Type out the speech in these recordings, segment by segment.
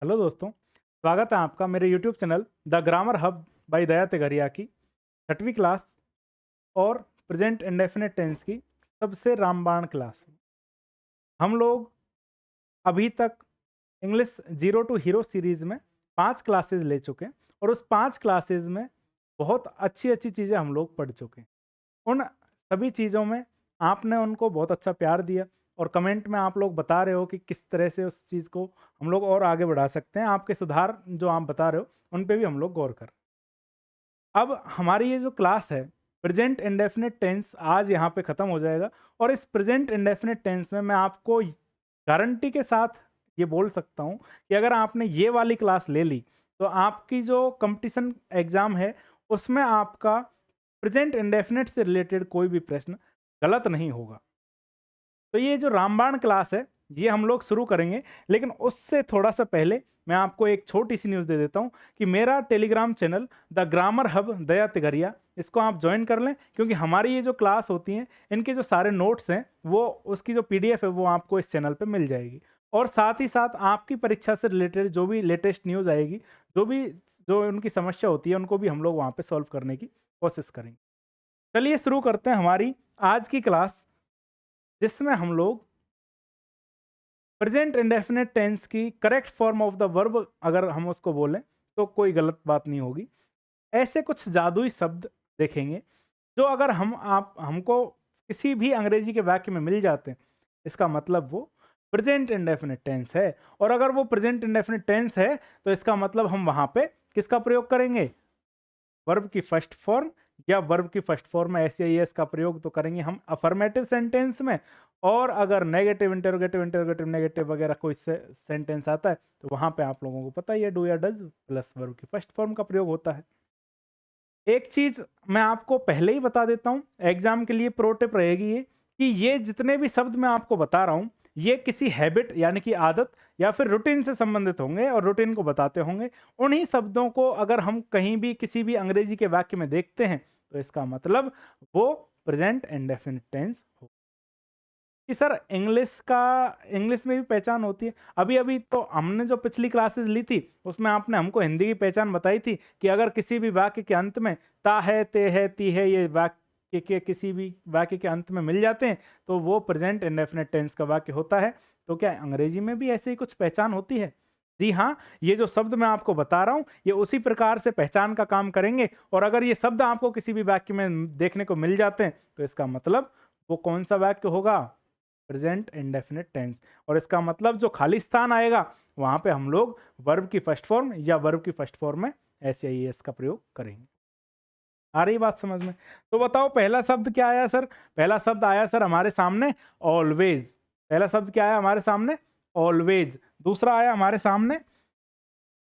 Hello दोस्तों, स्वागत है आपका मेरे YouTube channel the grammar hub by Daya Tigaria की छठवीं क्लास और प्रेजेंट इंडेफिनिट टेंस की सबसे रामबाण क्लास में। हम लोग अभी तक English zero to hero series में 5 क्लासेस ले चुके हैं और उस 5 क्लासेस में बहुत अच्छी अच्छी चीज़ें हम लोग पढ़ चुके हैं। उन सभी चीज़ों में आपने उनको बहुत अच्छा प्यार दिया और कमेंट में आप लोग बता रहे हो कि किस तरह से उस चीज़ को हम लोग और आगे बढ़ा सकते हैं। आपके सुधार जो आप बता रहे हो उन पे भी हम लोग गौर कर। अब हमारी ये जो क्लास है प्रेजेंट इंडेफिनिट टेंस आज यहाँ पे ख़त्म हो जाएगा और इस प्रेजेंट इंडेफिनिट टेंस में मैं आपको गारंटी के साथ ये बोल सकता हूँ कि अगर आपने ये वाली क्लास ले ली तो आपकी जो कंपटीशन एग्ज़ाम है उसमें आपका प्रेजेंट इंडेफिनिट से रिलेटेड कोई भी प्रश्न गलत नहीं होगा। तो ये जो रामबाण क्लास है ये हम लोग शुरू करेंगे, लेकिन उससे थोड़ा सा पहले मैं आपको एक छोटी सी न्यूज़ दे देता हूँ कि मेरा Telegram channel the grammar hub Daya Tigaria इसको आप ज्वाइन कर लें, क्योंकि हमारी ये जो क्लास होती हैं इनके जो सारे नोट्स हैं वो उसकी जो पीडीएफ है वो आपको इस चैनल पे मिल जाएगी। और साथ ही साथ आपकी परीक्षा से रिलेटेड जो भी लेटेस्ट न्यूज़ आएगी, जो उनकी समस्या होती है उनको भी हम लोग वहाँ पे सॉल्व करने की कोशिश करेंगे। चलिए शुरू करते हैं हमारी आज की क्लास, जिसमें हम लोग प्रेजेंट इंडेफिनिट टेंस की correct form of the verb अगर हम उसको बोलें तो कोई गलत बात नहीं होगी। ऐसे कुछ जादुई शब्द देखेंगे जो अगर हम हमको किसी भी अंग्रेजी के वाक्य में मिल जाते हैं, इसका मतलब वो प्रेजेंट इंडेफिनिट टेंस है। और अगर वो प्रेजेंट इंडेफिनिट टेंस है तो इसका मतलब हम वहां पे किसका प्रयोग करेंगे? वर्ब की फर्स्ट फॉर्म या वर्ब की फर्स्ट फॉर्म में एस या एस का प्रयोग तो करेंगे हम अफर्मेटिव सेंटेंस में। और अगर नेगेटिव इंटरोगेटिव इंटरोगेटिव नेगेटिव वगैरह कोई सेंटेंस आता है तो वहां पे आप लोगों को पता ही है डू या डज प्लस वर्ब की फर्स्ट फॉर्म का प्रयोग होता है। एक चीज मैं आपको पहले ही बता देता हूं, एग्जाम के लिए प्रो टिप रहेगी ये कि ये जितने भी शब्द मैं आपको बता रहा हूं ये किसी हैबिट यानी कि आदत या फिर रूटीन से संबंधित होंगे और रूटीन को बताते होंगे। उन्हीं शब्दों को अगर हम कहीं भी किसी भी अंग्रेजी के वाक्य में देखते हैं तो इसका मतलब वो प्रेजेंट इंडेफिनिट टेंस हो। कि सर इंग्लिश में भी पहचान होती है। अभी अभी तो हमने जो पिछली क्लासेस ली थी उसमें आपने हमको हिंदी की पहचान बताई थी कि अगर किसी भी वाक्य के अंत में ता है, ते है, ती है ये वाक्य के किसी भी वाक्य के अंत में मिल जाते हैं तो वो प्रेजेंट इंडेफिनिट टेंस का वाक्य होता है। तो क्या अंग्रेजी में भी ऐसे ही कुछ पहचान होती है? जी हाँ, ये जो शब्द मैं आपको बता रहा हूँ ये उसी प्रकार से पहचान का काम करेंगे। और अगर ये शब्द आपको किसी भी वाक्य में देखने को मिल जाते हैं तो इसका मतलब वो कौन सा वाक्य होगा? Present indefinite tense. और इसका मतलब जो खाली स्थान आएगा वहां पे हम लोग वर्ब की फर्स्ट फॉर्म या वर्ब की फर्स्ट फॉर्म में एस या एस का प्रयोग करेंगे। आ रही बात समझ में? तो बताओ पहला शब्द क्या आया सर? पहला शब्द आया सर हमारे सामने ऑलवेज। पहला शब्द क्या आया हमारे सामने? ऑलवेज। दूसरा आया हमारे सामने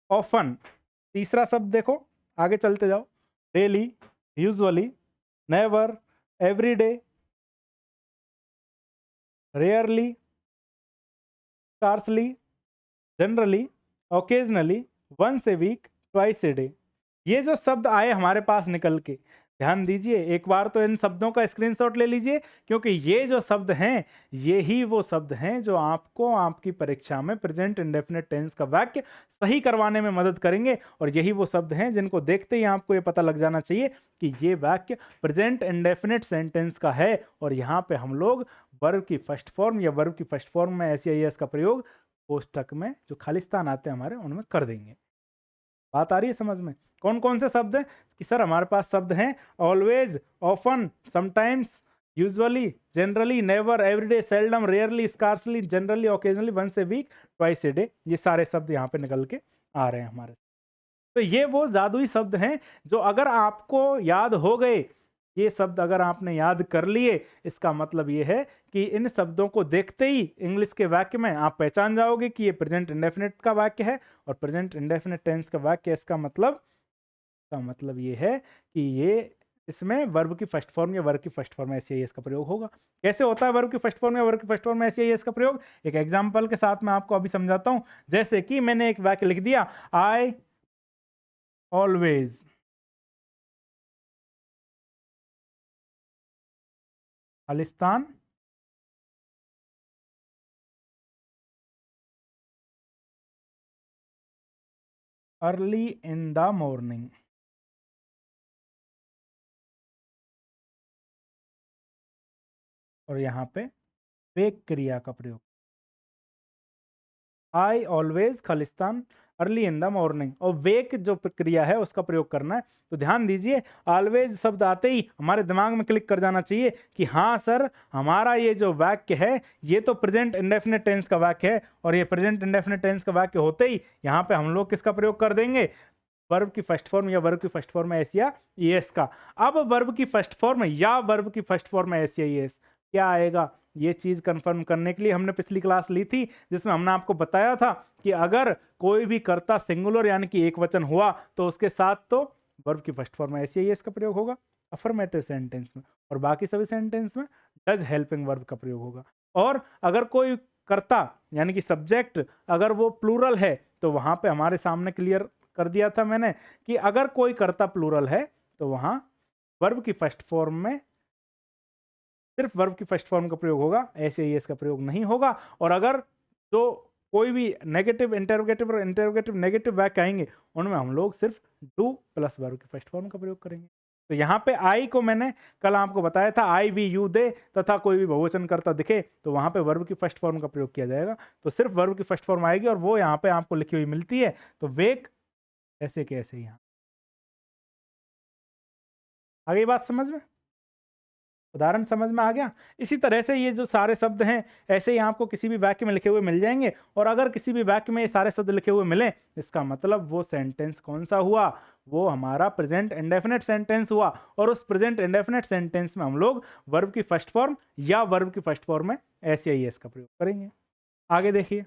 ऑफन। तीसरा शब्द देखो, आगे चलते जाओ, daily, usually, never, everyday, rarely, scarcely, generally, occasionally, once a week, twice a day. ये जो शब्द आए हमारे पास निकल के, ध्यान दीजिए एक बार तो इन शब्दों का स्क्रीनशॉट ले लीजिए, क्योंकि ये जो शब्द हैं ये ही वो शब्द हैं जो आपको आपकी परीक्षा में प्रेजेंट इंडेफिनिट टेंस का वाक्य सही करवाने में मदद करेंगे। और यही वो शब्द हैं जिनको देखते ही आपको ये पता लग जाना चाहिए कि ये वाक्य प्रेजेंट इंडेफिनिट सेंटेंस का है। और यहाँ पे हम लोग वर्ब की फर्स्ट फॉर्म या वर्ब की फर्स्ट फॉर्म में एस या एस का प्रयोग कोष्टक में जो खालिस्तान आते हैं हमारे उनमें कर देंगे। बात आ रही है समझ में? कौन कौन से शब्द हैं? कि सर हमारे पास शब्द हैं always, often, sometimes, usually, generally, never, everyday, seldom, rarely, scarcely, generally, occasionally, once a week, twice a day. ये सारे शब्द यहाँ पे निकल के आ रहे हैं हमारे। तो ये वो जादुई शब्द हैं जो अगर आपको याद हो गए, ये शब्द अगर आपने याद कर लिए, इसका मतलब ये है कि इन शब्दों को देखते ही इंग्लिश के वाक्य में आप पहचान जाओगे कि ये प्रेजेंट इंडेफिनिट का वाक्य है और प्रेजेंट इंडेफिनिट टेंस का वाक्य। इसका मतलब ये है कि ये इसमें वर्ब की फर्स्ट फॉर्म या वर्ब की फर्स्ट फॉर्म में एस या एस का प्रयोग होगा। कैसे होता है वर्ब की फर्स्ट फॉर्म या वर्ब की फर्स्ट फॉर्म में एस या एस का प्रयोग? एक एग्जांपल के साथ मैं आपको अभी समझाता हूं। जैसे कि मैंने एक वाक्य लिख दिया, I always, Khalistan early in the morning. और यहाँ पे वेक क्रिया का प्रयोग, I always Khalistan early in the morning, और वेक जो क्रिया है उसका प्रयोग करना है। तो ध्यान दीजिए, ऑलवेज शब्द आते ही हमारे दिमाग में क्लिक कर जाना चाहिए कि हाँ सर, हमारा ये जो वाक्य है ये तो प्रेजेंट इंडेफिनिट टेंस का वाक्य है, और ये प्रेजेंट इंडेफिनिट टेंस का वाक्य होते ही यहाँ पे हम लोग किसका प्रयोग कर देंगे, वर्ब की फर्स्ट फॉर्म या वर्ब की फर्स्ट फॉर्म एस या ईएस का। अब वर्ब की फर्स्ट फॉर्म या वर्ब की फर्स्ट फॉर्म एस या ईएस क्या आएगा, ये चीज कंफर्म करने के लिए हमने पिछली क्लास ली थी जिसमें हमने आपको बताया था कि अगर कोई भी कर्ता सिंगुलर यानी कि एक वचन हुआ तो उसके साथ तो वर्ब की फर्स्ट फॉर्म एस या ईएस का प्रयोग होगा अफर्मेटिव सेंटेंस में, और बाकी सभी सेंटेंस में डज हेल्पिंग वर्ब का प्रयोग होगा। और अगर कोई कर्ता यानी कि सब्जेक्ट अगर वो प्लूरल है तो वहां पे हमारे सामने क्लियर कर दिया था मैंने कि अगर कोई कर्ता प्लूरल है तो वहां वर्ब की फर्स्ट फॉर्म में सिर्फ वर्ब की फर्स्ट फॉर्म का प्रयोग होगा, एस या ईएस का प्रयोग नहीं होगा। और अगर जो कोई भी नेगेटिव इंटरोगेटिव और इंटरोगेटिव नेगेटिव वाक्य आएंगे उनमें हम लोग सिर्फ डू प्लस वर्ब की फर्स्ट फॉर्म का प्रयोग करेंगे। तो यहाँ पे आई को मैंने कल आपको बताया था, आई वी यू दे तथा कोई भी बहुवचन करता दिखे तो वहां पे वर्ब की फर्स्ट फॉर्म का प्रयोग किया जाएगा, तो सिर्फ वर्ब की फर्स्ट फॉर्म आएगी और वो यहाँ पे आपको लिखी हुई मिलती है। तो वेक ऐसे के ऐसे यहाँ आगे बात समझ में, उदाहरण समझ में आ गया। इसी तरह से ये जो सारे शब्द हैं ऐसे ही आपको किसी भी वाक्य में लिखे हुए मिल जाएंगे, और अगर किसी भी वाक्य में ये सारे शब्द लिखे हुए मिले इसका मतलब वो सेंटेंस कौन सा हुआ, वो हमारा प्रेजेंट इंडेफिनिट सेंटेंस हुआ। और उस प्रेजेंट इंडेफिनिट सेंटेंस में हम लोग वर्ब की फर्स्ट फॉर्म या वर्ब की फर्स्ट फॉर्म में एस या ईएस का प्रयोग करेंगे। आगे देखिए,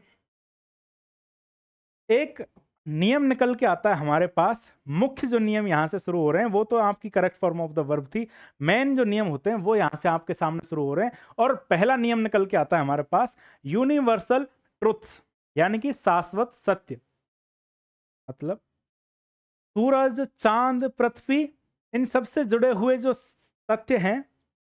एक नियम निकल के आता है हमारे पास। मुख्य जो नियम यहाँ से शुरू हो रहे हैं वो तो आपकी correct form of the verb थी, मेन जो नियम होते हैं वो यहाँ से आपके सामने शुरू हो रहे हैं। और पहला नियम निकल के आता है हमारे पास यूनिवर्सल ट्रुथ्स, यानी कि शाश्वत सत्य। मतलब सूरज, चांद, पृथ्वी, इन सबसे जुड़े हुए जो तथ्य हैं,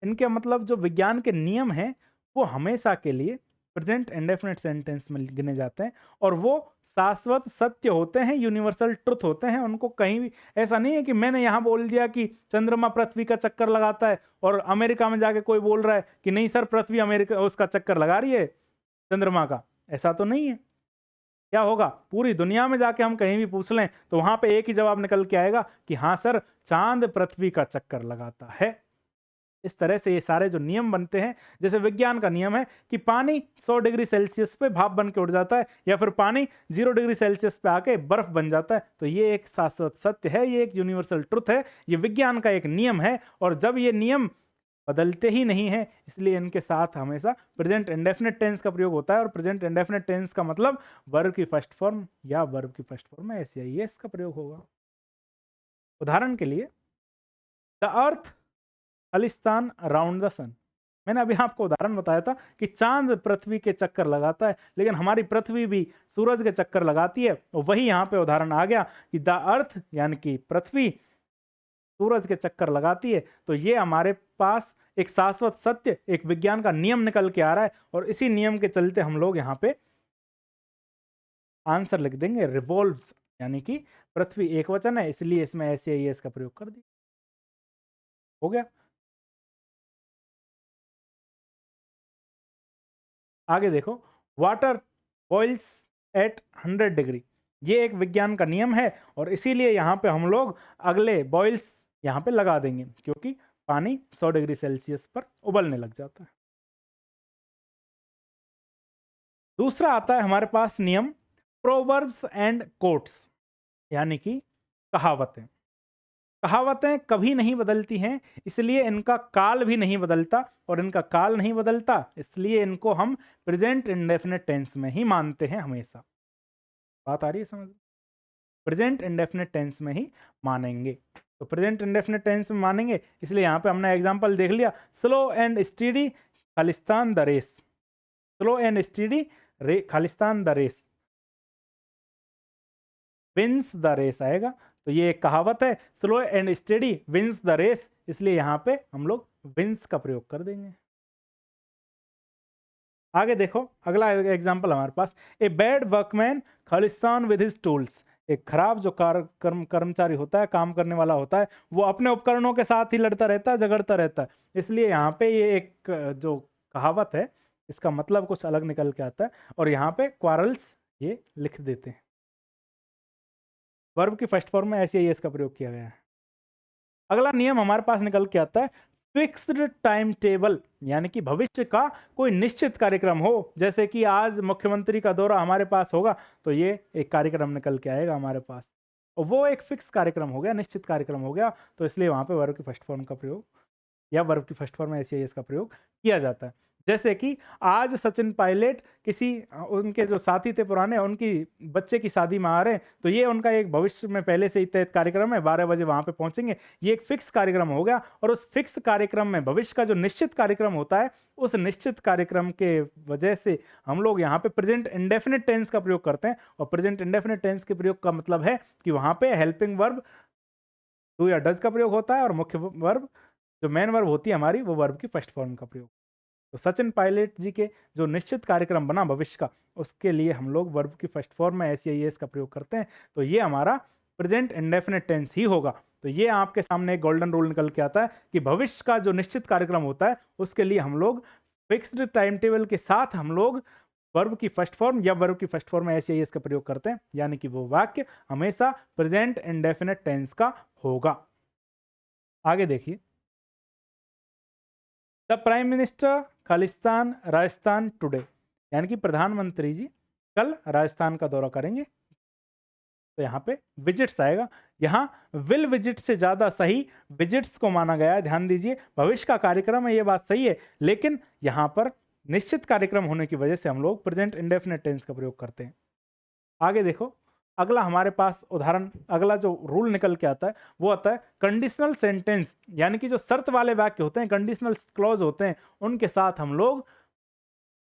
इनके मतलब जो विज्ञान के नियम हैं वो हमेशा के लिए प्रेजेंट इंडेफिनिट सेंटेंस में गिने जाते हैं, और वो शाश्वत सत्य होते हैं, यूनिवर्सल ट्रुथ होते हैं। उनको कहीं भी ऐसा नहीं है कि मैंने यहाँ बोल दिया कि चंद्रमा पृथ्वी का चक्कर लगाता है और अमेरिका में जाके कोई बोल रहा है कि नहीं सर पृथ्वी अमेरिका उसका चक्कर लगा रही है चंद्रमा का, ऐसा तो नहीं है। क्या होगा, पूरी दुनिया में जाके हम कहीं भी पूछ लें तो वहां पे एक ही जवाब निकल के आएगा कि हाँ सर चांद पृथ्वी का चक्कर लगाता है। इस तरह से ये सारे जो नियम बनते हैं, जैसे विज्ञान का नियम है कि पानी 100 डिग्री सेल्सियस पे भाप बन के उड़ जाता है, या फिर पानी 0 डिग्री सेल्सियस पे आके बर्फ बन जाता है, तो ये एक शाश्वत सत्य है, ये एक यूनिवर्सल ट्रुथ है, ये विज्ञान का एक नियम है। और जब ये नियम बदलते ही नहीं है इसलिए इनके साथ हमेशा प्रेजेंट इंडेफिनिट टेंस का प्रयोग होता है, और प्रेजेंट इंडेफिनिट टेंस का मतलब वर्ब की फर्स्ट फॉर्म या वर्ब की फर्स्ट फॉर्म में एस या ईएस का प्रयोग होगा। उदाहरण के लिए, द अर्थ खालिस्तान अराउंड द सन। मैंने अभी आपको उदाहरण बताया था कि चांद पृथ्वी के चक्कर लगाता है, लेकिन हमारी पृथ्वी भी सूरज के चक्कर लगाती है। और वही यहाँ पे उदाहरण आ गया कि द अर्थ यानी कि पृथ्वी सूरज के चक्कर लगाती है। तो ये हमारे पास एक शाश्वत सत्य, एक विज्ञान का नियम निकल के आ रहा है, और इसी नियम के चलते हम लोग यहाँ पे आंसर लिख देंगे रिवॉल्व्स, यानी कि पृथ्वी एक वचन है इसलिए इसमें एस या ईएस का प्रयोग कर दिया। हो गया। आगे देखो, वाटर बॉइल्स एट 100 डिग्री, ये एक विज्ञान का नियम है, और इसीलिए यहाँ पे हम लोग अगले बॉइल्स यहाँ पे लगा देंगे क्योंकि पानी 100 डिग्री सेल्सियस पर उबलने लग जाता है। दूसरा आता है हमारे पास नियम प्रोवर्ब्स एंड कोट्स, यानी कि कहावतें। कहावतें कभी नहीं बदलती हैं, इसलिए इनका काल भी नहीं बदलता, और इनका काल नहीं बदलता इसलिए इनको हम प्रेजेंट इंडेफिनिट टेंस में ही मानते हैं हमेशा। बात आ रही है समझ, प्रेजेंट इंडेफिनिट टेंस में ही मानेंगे। तो प्रेजेंट इंडेफिनिट टेंस में मानेंगे इसलिए यहाँ पे हमने एग्जांपल देख लिया, स्लो एंड स्टीडी खालिस्तान the race. Slow and steady खालिस्तान the race, wins the race आएगा। तो ये एक कहावत है, slow and steady wins the race, इसलिए यहाँ पे हम लोग विंस का प्रयोग कर देंगे। आगे देखो, अगला एग्जांपल हमारे पास, ए बैड वर्कमैन खालिस्तान विद हिज टूल्स, एक खराब जो कर्मचारी होता है, काम करने वाला होता है, वो अपने उपकरणों के साथ ही लड़ता रहता है, झगड़ता रहता है। इसलिए यहाँ पे ये एक जो कहावत है, इसका मतलब कुछ अलग निकल के आता है और यहाँ पे क्वारल्स ये लिख देते हैं। वर्ब की फर्स्ट फॉर्म में ऐसे ही इसका प्रयोग किया गया है। अगला नियम हमारे पास निकल के आता है फिक्स्ड टाइम टेबल, यानी कि भविष्य का कोई निश्चित कार्यक्रम हो। जैसे कि आज मुख्यमंत्री का दौरा हमारे पास होगा, तो ये एक कार्यक्रम निकल के आएगा हमारे पास, और वो एक फिक्स कार्यक्रम हो गया, निश्चित कार्यक्रम हो गया, तो इसलिए वहां पे वर्ब की फर्स्ट फॉर्म का प्रयोग या वर्ब की फर्स्ट फॉर्म में ऐसे इसका प्रयोग किया जाता है। जैसे कि आज सचिन पायलट किसी उनके जो साथी थे पुराने, उनकी बच्चे की शादी में आ रहे हैं, तो ये उनका एक भविष्य में पहले से ही तय कार्यक्रम है, 12 बजे वहां पे पहुंचेंगे, ये एक फिक्स कार्यक्रम हो गया। और उस फिक्स कार्यक्रम में भविष्य का जो निश्चित कार्यक्रम होता है, उस निश्चित कार्यक्रम के वजह से हम लोग यहाँ पे प्रेजेंट इंडेफिनिट टेंस का प्रयोग करते हैं। और प्रेजेंट इंडेफिनिट टेंस के प्रयोग का मतलब है कि वहां पे हेल्पिंग वर्ब डू या डज का प्रयोग होता है और मुख्य वर्ब जो मेन वर्ब होती है हमारी, वो वर्ब की फर्स्ट फॉर्म का प्रयोग। तो सचिन पायलट जी के जो निश्चित कार्यक्रम बना भविष्य का, उसके लिए हम लोग वर्ब की फर्स्ट फॉर्म में एस का प्रयोग करते हैं, तो ये हमारा प्रेजेंट इंडेफिनिट टेंस ही होगा। तो ये आपके सामने एक गोल्डन रूल निकल के आता है कि भविष्य का जो निश्चित कार्यक्रम होता है, उसके लिए हम लोग फिक्स्ड टाइम टेबल के साथ हम लोग वर्ब की फर्स्ट फॉर्म या वर्ब की फर्स्ट फॉर्म में एस का प्रयोग करते हैं, यानी कि वो वाक्य हमेशा प्रेजेंट इंडेफिनिट टेंस का होगा। आगे देखिए, the prime minister Khalistan Rajasthan today, यानी कि प्रधानमंत्री जी कल राजस्थान का दौरा करेंगे। तो यहाँ पे विजिट्स आएगा, यहाँ विल विजिट से ज्यादा सही विजिट्स को माना गया है। ध्यान दीजिए, भविष्य का कार्यक्रम है, ये बात सही है, लेकिन यहाँ पर निश्चित कार्यक्रम होने की वजह से हम लोग प्रेजेंट इंडेफिनिट टेंस का प्रयोग करते हैं। आगे देखो, अगला हमारे पास उदाहरण, अगला जो रूल निकल के आता है वो आता है कंडीशनल सेंटेंस, यानी कि जो शर्त वाले वाक्य होते हैं, कंडीशनल क्लॉज होते हैं, उनके साथ हम लोग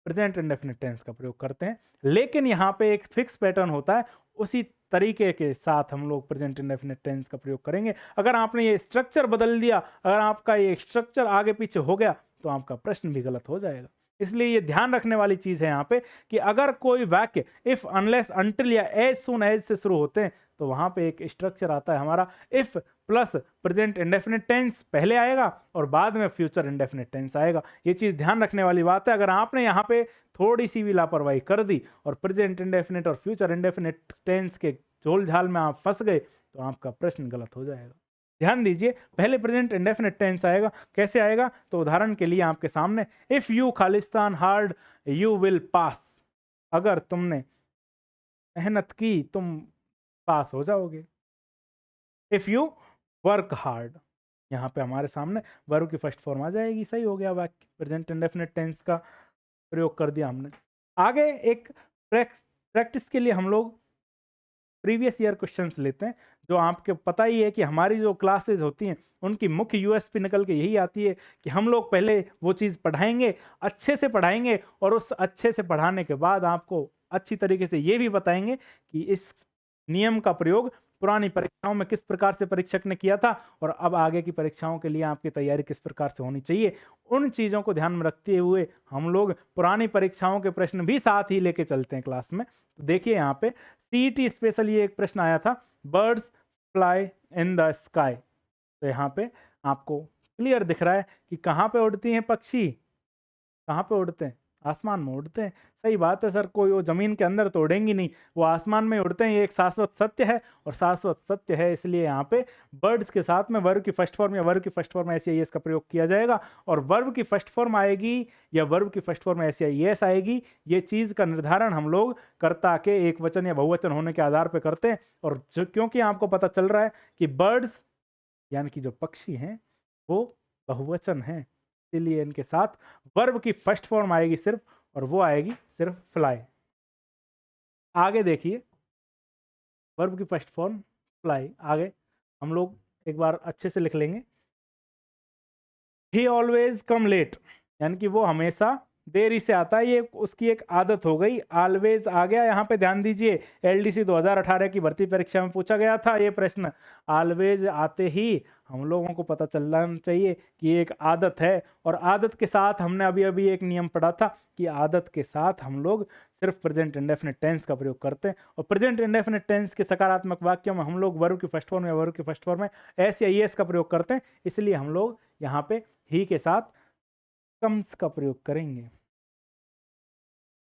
प्रेजेंट इंडेफिनिट टेंस का प्रयोग करते हैं। लेकिन यहाँ पे एक फिक्स पैटर्न होता है, उसी तरीके के साथ हम लोग प्रेजेंट इंडेफिनिट टेंस का प्रयोग करेंगे। अगर आपने ये स्ट्रक्चर बदल दिया, अगर आपका ये स्ट्रक्चर आगे पीछे हो गया, तो आपका प्रश्न भी गलत हो जाएगा। इसलिए ये ध्यान रखने वाली चीज है यहाँ पे कि अगर कोई वाक्य इफ, अनलेस, अनटिल या एज सून एज से शुरू होते हैं, तो वहां पे एक स्ट्रक्चर आता है हमारा, if plus present indefinite tense पहले आएगा और बाद में फ्यूचर इंडेफिनिट टेंस आएगा। ये चीज ध्यान रखने वाली बात है। अगर आपने यहाँ पे थोड़ी सी भी लापरवाही कर दी और प्रेजेंट इंडेफिनिट और फ्यूचर इंडेफिनिट टेंस के झोल झाल में आप फंस गए, तो आपका प्रश्न गलत हो जाएगा। ध्यान दीजिए, पहले प्रेजेंट इंडेफिनिट टेंस आएगा। कैसे आएगा? तो उदाहरण के लिए आपके सामने, if you Khalistan hard you will pass, अगर तुमने मेहनत की तुम पास हो जाओगे। इफ यू वर्क हार्ड, यहाँ पे हमारे सामने वर्ब की फर्स्ट फॉर्म आ जाएगी। सही हो गया वाक्य, प्रेजेंट इंडेफिनिट टेंस का प्रयोग कर दिया हमने। आगे एक प्रैक्टिस के लिए हम लोग प्रीवियस ईयर क्वेश्चंस लेते हैं। जो आपके पता ही है कि हमारी जो क्लासेस होती हैं, उनकी मुख्य यूएसपी निकल के यही आती है कि हम लोग पहले वो चीज़ पढ़ाएंगे, अच्छे से पढ़ाएंगे, और उस अच्छे से पढ़ाने के बाद आपको अच्छी तरीके से ये भी बताएंगे कि इस नियम का प्रयोग पुरानी परीक्षाओं में किस प्रकार से परीक्षक ने किया था और अब आगे की परीक्षाओं के लिए आपकी तैयारी किस प्रकार से होनी चाहिए। उन चीज़ों को ध्यान में रखते हुए हम लोग पुरानी परीक्षाओं के प्रश्न भी साथ ही लेके चलते हैं क्लास में। तो देखिए, यहाँ पे सीईटी स्पेशल ये एक प्रश्न आया था, birds fly in the sky. तो यहाँ पे आपको क्लियर दिख रहा है कि कहाँ पे उड़ती हैं पक्षी, कहाँ पे उड़ते हैं? आसमान में उड़ते हैं। सही बात है सर, कोई वो जमीन के अंदर तो उड़ेंगी नहीं, वो आसमान में उड़ते हैं। ये एक शाश्वत सत्य है, और शाश्वत सत्य है इसलिए यहाँ पे बर्ड्स के साथ में वर्ब की फर्स्ट फॉर्म या वर्ब की फर्स्ट फॉर्म ऐसे इसका प्रयोग किया जाएगा। और वर्ब की फर्स्ट फॉर्म आएगी या वर्ब की फर्स्ट फॉर्म ऐसे यस आएगी, ये चीज़ का निर्धारण हम लोग कर्ता के एक वचन या बहुवचन होने के आधार पर करते हैं। और क्योंकि आपको पता चल रहा है कि बर्ड्स यानी कि जो पक्षी हैं वो बहुवचन हैं, इसलिए इनके साथ वर्ब की फर्स्ट फॉर्म आएगी सिर्फ, और वो आएगी सिर्फ फ्लाई। आगे देखिए, वर्ब की फर्स्ट फॉर्म फ्लाई, आगे हम लोग एक बार अच्छे से लिख लेंगे। ही ऑलवेज कम लेट, यानी कि वो हमेशा देरी से आता है, ये उसकी एक आदत हो गई। ऑलवेज आ गया, यहाँ पे ध्यान दीजिए, एलडीसी 2018 की भर्ती परीक्षा में पूछा गया था ये प्रश्न। ऑलवेज आते ही हम लोगों को पता चलना चाहिए कि ये एक आदत है, और आदत के साथ हमने अभी अभी एक नियम पढ़ा था कि आदत के साथ हम लोग सिर्फ प्रेजेंट इंडेफिनिट टेंस का प्रयोग करते हैं, और प्रेजेंट इंडेफिनिट टेंस के सकारात्मक वाक्यों में हम लोग वर्ब की फर्स्ट फॉर्म या वर्ब की फर्स्ट फॉर्म में एस या ईएस का प्रयोग करते हैं, इसलिए हम लोग यहाँ पे ही के साथ कम्स का प्रयोग करेंगे।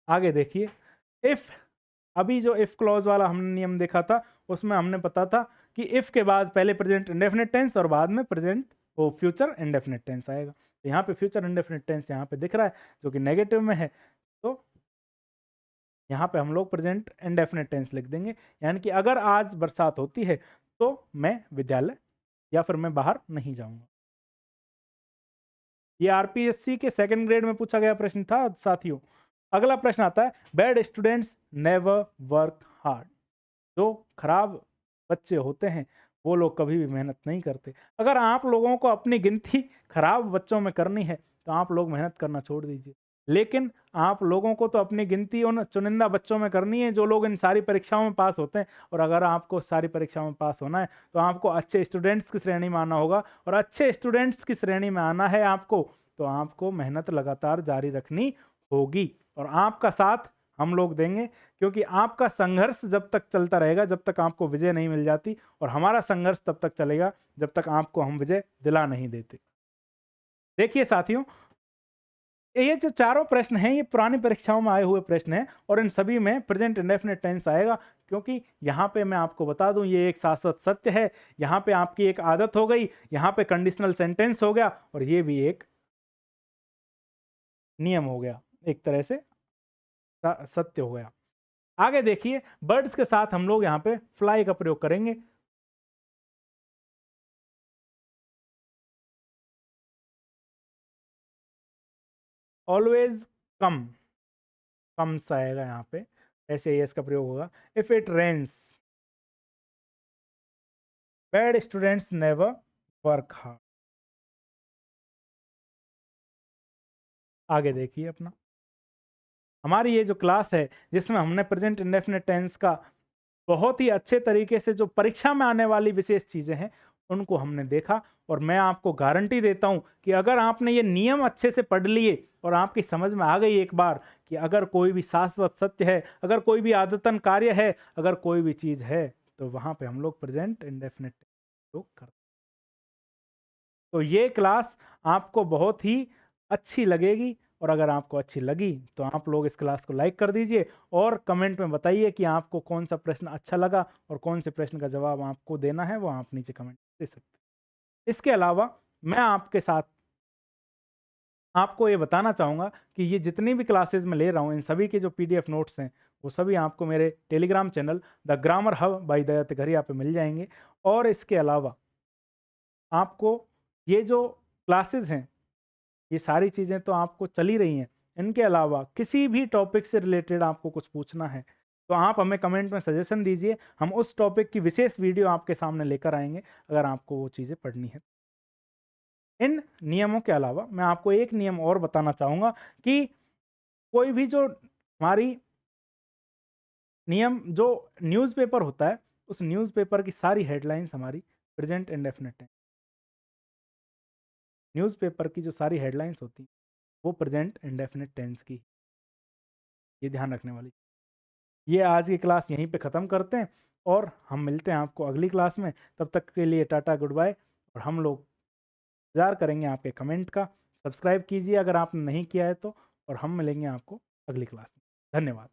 आगे देखिए, इफ, अभी जो इफ क्लॉज वाला हमने नियम देखा था उसमें हमने पता था कि इफ के बाद पहले प्रेजेंट इंडेफिनिट टेंस और बाद में प्रेजेंट वो फ्यूचर इंडेफिनिट टेंस आएगा। तो यहाँ पे फ्यूचर इंडेफिनिट टेंस यहाँ पे दिख रहा है जो कि नेगेटिव में है, तो यहाँ पे हम लोग प्रेजेंट इंडेफिनिट टेंस लिख देंगे, यानी कि अगर आज बरसात होती है तो मैं विद्यालय या फिर मैं बाहर नहीं जाऊंगा। ये आरपीएससी के सेकंड ग्रेड में पूछा गया प्रश्न था साथियों। अगला प्रश्न आता है, bad students never work hard. जो खराब बच्चे होते हैं वो लोग कभी भी मेहनत नहीं करते। अगर आप लोगों को अपनी गिनती खराब बच्चों में करनी है तो आप लोग मेहनत करना छोड़ दीजिए, लेकिन आप लोगों को तो अपनी गिनती उन चुनिंदा बच्चों में करनी है जो लोग इन सारी परीक्षाओं में पास होते हैं। और अगर आपको सारी परीक्षाओं में पास होना है तो आपको अच्छे स्टूडेंट्स की श्रेणी में आना होगा, और अच्छे स्टूडेंट्स की श्रेणी में आना है आपको तो आपको मेहनत लगातार जारी रखनी होगी, और आपका साथ हम लोग देंगे, क्योंकि आपका संघर्ष जब तक चलता रहेगा जब तक आपको विजय नहीं मिल जाती, और हमारा संघर्ष तब तक चलेगा जब तक आपको हम विजय दिला नहीं देते। देखिए साथियों, ये जो चारों प्रश्न हैं ये पुरानी परीक्षाओं में आए हुए प्रश्न हैं, और इन सभी में प्रेजेंट इंडेफिनिट टेंस आएगा, क्योंकि यहाँ पे मैं आपको बता दूं ये एक शाश्वत सत्य है। यहाँ पे आपकी एक आदत हो गई, यहाँ पे कंडीशनल सेंटेंस हो गया, और ये भी एक नियम हो गया, एक तरह से सत्य हो गया। आगे देखिए, बर्ड्स के साथ हम लोग यहाँ पे फ्लाई का प्रयोग करेंगे। ऑलवेज कम, कम्स आएगा यहाँ पे, ऐसे एस का प्रयोग होगा। If it rains, bad students never work hard. आगे देखिए अपना, हमारी ये जो क्लास है जिसमें हमने प्रेजेंट इंडेफिनिट टेंस का बहुत ही अच्छे तरीके से जो परीक्षा में आने वाली विशेष चीजें हैं उनको हमने देखा, और मैं आपको गारंटी देता हूं कि अगर आपने ये नियम अच्छे से पढ़ लिए और आपकी समझ में आ गई एक बार कि अगर कोई भी शाश्वत सत्य है, अगर कोई भी आदतन कार्य है, अगर कोई भी चीज है, तो वहां पे हम लोग प्रेजेंट इंडेफिनिट टेंस करते हैं। तो ये क्लास आपको बहुत ही अच्छी लगेगी, और अगर आपको अच्छी लगी तो आप लोग इस क्लास को लाइक कर दीजिए, और कमेंट में बताइए कि आपको कौन सा प्रश्न अच्छा लगा और कौन से प्रश्न का जवाब आपको देना है वो आप नीचे कमेंट दे सकते हैं। इसके अलावा मैं आपके साथ आपको ये बताना चाहूँगा कि ये जितनी भी क्लासेस मैं ले रहा हूँ इन सभी के जो पीडीएफ नोट्स हैं वो सभी आपको मेरे Telegram channel the grammar hub by Daya Tigaria पे मिल जाएंगे। और इसके अलावा आपको ये जो क्लासेस हैं ये सारी चीज़ें तो आपको चल ही रही हैं, इनके अलावा किसी भी टॉपिक से रिलेटेड आपको कुछ पूछना है तो आप हमें कमेंट में सजेशन दीजिए, हम उस टॉपिक की विशेष वीडियो आपके सामने लेकर आएंगे अगर आपको वो चीज़ें पढ़नी है। इन नियमों के अलावा मैं आपको एक नियम और बताना चाहूँगा कि कोई भी जो हमारी नियम जो न्यूज़पेपर होता है उस न्यूज़पेपर की सारी हेडलाइंस हमारी प्रेजेंट इंडेफिनिट है। न्यूज़पेपर की जो सारी हेडलाइंस होती हैं वो प्रेजेंट इंडेफिनिट टेंस की, ये ध्यान रखने वाली। ये आज की क्लास यहीं पे ख़त्म करते हैं और हम मिलते हैं आपको अगली क्लास में। तब तक के लिए टाटा गुड बाय, और हम लोग इंतज़ार करेंगे आपके कमेंट का। सब्सक्राइब कीजिए अगर आपने नहीं किया है तो, और हम मिलेंगे आपको अगली क्लास में। धन्यवाद।